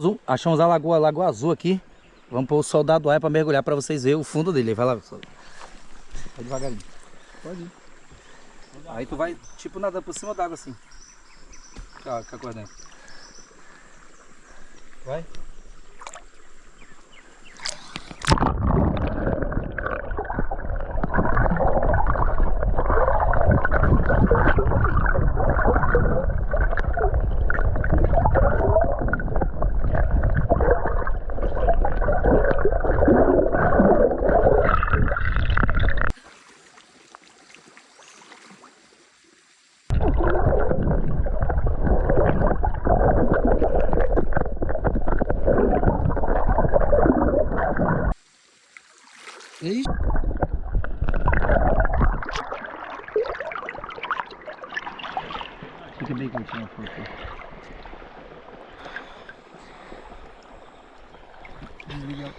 Zoom. Achamos a lagoa azul aqui. Vamos pôr o soldado ar para mergulhar para vocês verem o fundo dele. Vai lá, pessoal. Vai devagarinho. Pode ir. Aí tu vai tipo nadando por cima d'água assim. Com a corrente. Vai. Ixi. Fica bem quentinho a foto. Desliga.